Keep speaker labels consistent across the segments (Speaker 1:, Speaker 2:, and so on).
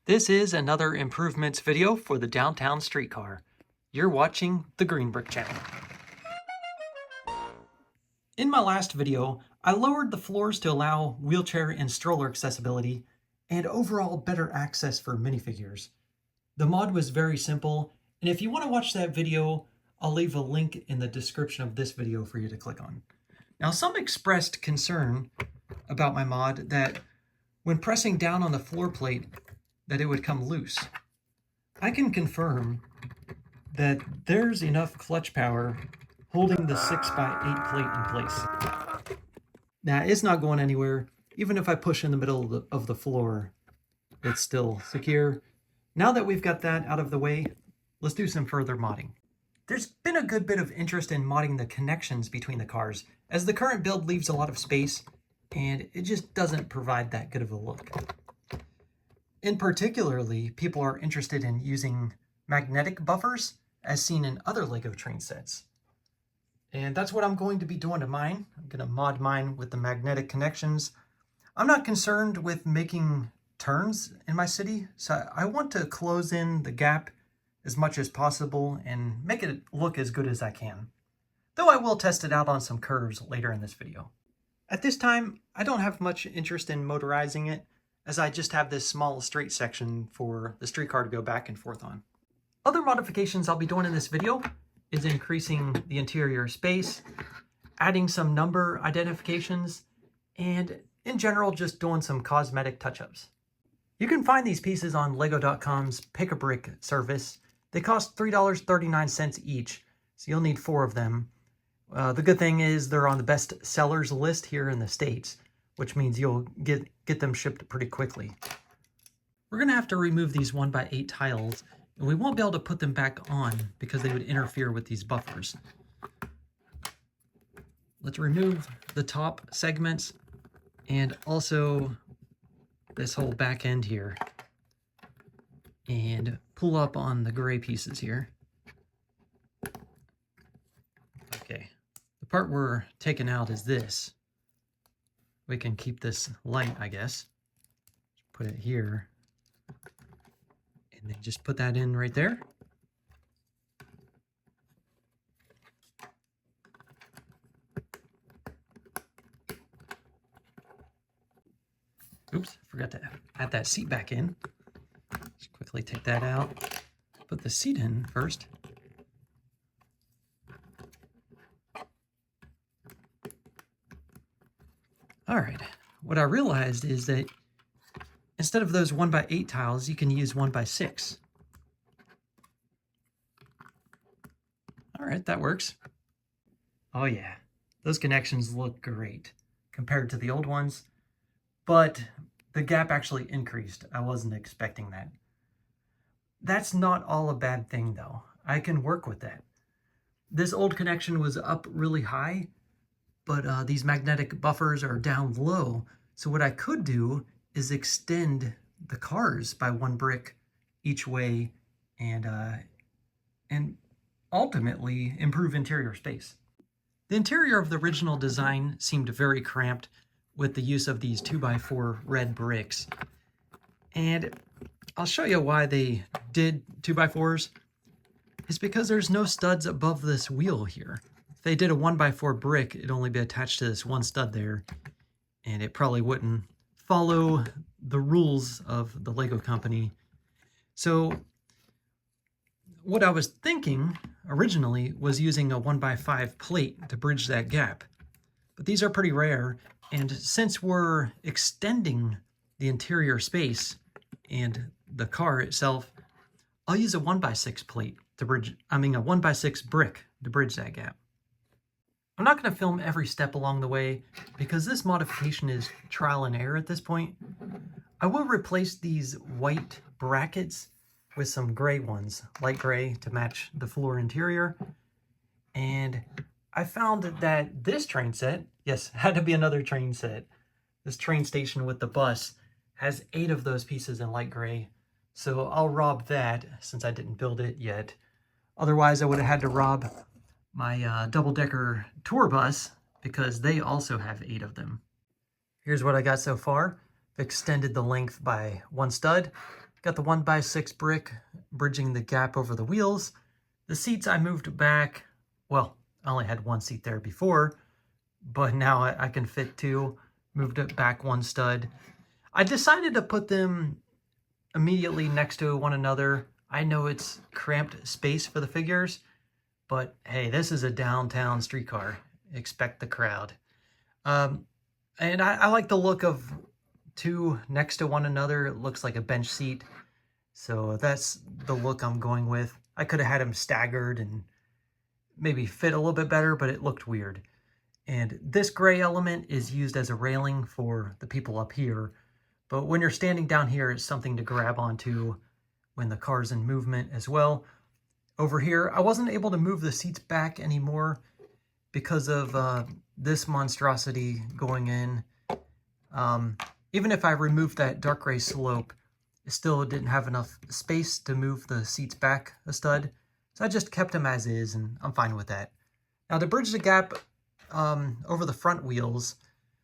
Speaker 1: This is another improvements video for the downtown streetcar. You're watching the Green Brick channel. In my last video, I lowered the floors to allow wheelchair and stroller accessibility and overall better access for minifigures. The mod was very simple, and if you want to watch that video, I'll leave a link in the description of this video for you to click on. Now, some expressed concern about my mod that when pressing down on the floor plate, that it would come loose. I can confirm that there's enough clutch power holding the 6x8 plate in place. Now, it's not going anywhere. Even if I push in the middle of the floor, it's still secure. Now that we've got that out of the way, let's do some further modding. There's been a good bit of interest in modding the connections between the cars, as the current build leaves a lot of space, and it just doesn't provide that good of a look. In particularly, people are interested in using magnetic buffers as seen in other LEGO train sets. And that's what I'm going to be doing to mine. I'm going to mod mine with the magnetic connections. I'm not concerned with making turns in my city, so I want to close in the gap as much as possible and make it look as good as I can. Though I will test it out on some curves later in this video. At this time, I don't have much interest in motorizing it, as I just have this small straight section for the streetcar to go back and forth on. Other modifications I'll be doing in this video is increasing the interior space, adding some number identifications, and in general just doing some cosmetic touch-ups. You can find these pieces on Lego.com's Pick-a-Brick service. They cost $3.39 each, so you'll need 4 of them. The good thing is they're on the best sellers list here in the States, which means you'll get them shipped pretty quickly. We're going to have to remove these 1x8 tiles, and we won't be able to put them back on because they would interfere with these buffers. Let's remove the top segments and also this whole back end here, and pull up on the gray pieces here. Okay, the part we're taking out is this. We can keep this light, I guess. Put it here. And then just put that in right there. Oops, forgot to add that seat back in. Just quickly take that out. Put the seat in first. All right, what I realized is that instead of those 1x8 tiles, you can use 1x6. All right, that works. Oh yeah, those connections look great compared to the old ones, but the gap actually increased. I wasn't expecting that. That's not all a bad thing though. I can work with that. This old connection was up really high, but these magnetic buffers are down low. So what I could do is extend the cars by 1 brick each way and ultimately improve interior space. The interior of the original design seemed very cramped with the use of these 2x4 red bricks. And I'll show you why they did 2x4s. It's because there's no studs above this wheel here. If they did a 1x4 brick, it'd only be attached to this one stud there, and it probably wouldn't follow the rules of the Lego company. So what I was thinking originally was using a 1x5 plate to bridge that gap. But these are pretty rare, and since we're extending the interior space and the car itself, I'll use a 1x6 plate to bridge, a 1x6 brick to bridge that gap. I'm not going to film every step along the way because this modification is trial and error at this point. I will replace these white brackets with some gray ones, light gray, to match the floor interior. And I found that this train set, yes, had to be another train set, this train station with the bus, has 8 of those pieces in light gray. So I'll rob that since I didn't build it yet. Otherwise, I would have had to rob my double-decker tour bus because they also have 8 of them. Here's what I got so far. I've extended the length by 1 stud, Got the 1x6 brick bridging the gap over the wheels. The seats I moved back. Well, I only had one seat there before, but now I can fit two. Moved it back one stud. I decided to put them immediately next to one another. I know it's cramped space for the figures, but hey, this is a downtown streetcar. Expect the crowd. And I like the look of two next to one another. It looks like a bench seat. So that's the look I'm going with. I could have had them staggered and maybe fit a little bit better, but it looked weird. And this gray element is used as a railing for the people up here. But when you're standing down here, it's something to grab onto when the car's in movement as well. Over here, I wasn't able to move the seats back anymore because of this monstrosity going in. Even if I removed that dark gray slope, it still didn't have enough space to move the seats back a stud. So I just kept them as is, and I'm fine with that. Now to bridge the gap over the front wheels,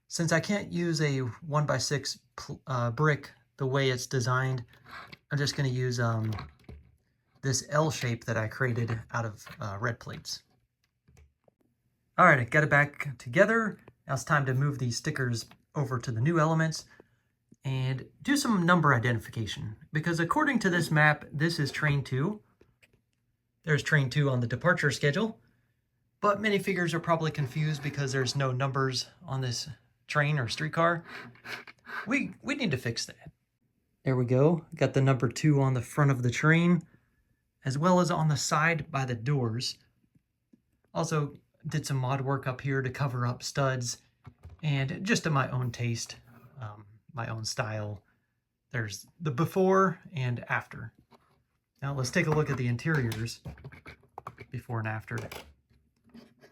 Speaker 1: since I can't use a 1x6 brick the way it's designed, I'm just going to use this L shape that I created out of red plates. All right, I got it back together. Now it's time to move these stickers over to the new elements and do some number identification. Because according to this map, this is train 2. There's train 2 on the departure schedule. But minifigures are probably confused because there's no numbers on this train or streetcar. We need to fix that. There we go. Got the number 2 on the front of the train, as well as on the side by the doors. Also did some mod work up here to cover up studs, and just to my own taste, my own style. There's the before and after. Now let's take a look at the interiors, before and after.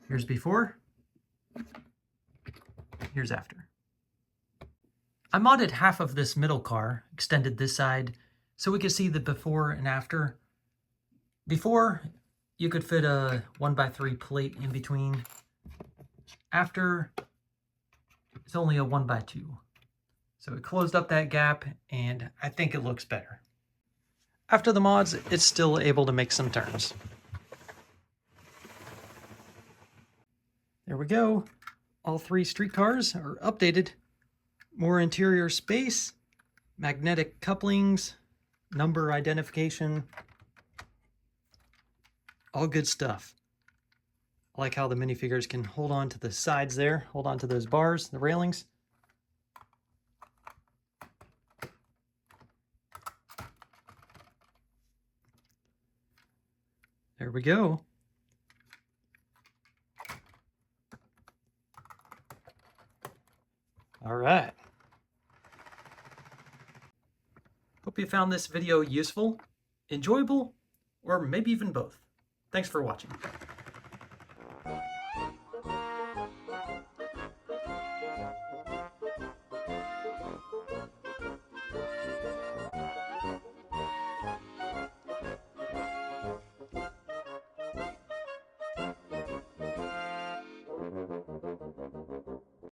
Speaker 1: Here's before, here's after. I modded half of this middle car, extended this side, so we could see the before and after. Before, you could fit a 1x3 plate in between. After, it's only a 1x2. So it closed up that gap, and I think it looks better. After the mods, it's still able to make some turns. There we go. All 3 streetcars are updated. More interior space, magnetic couplings, number identification, all good stuff. I like how the minifigures can hold on to the sides there, hold on to those bars, the railings. There we go. All right. Hope you found this video useful, enjoyable, or maybe even both. Thanks for watching.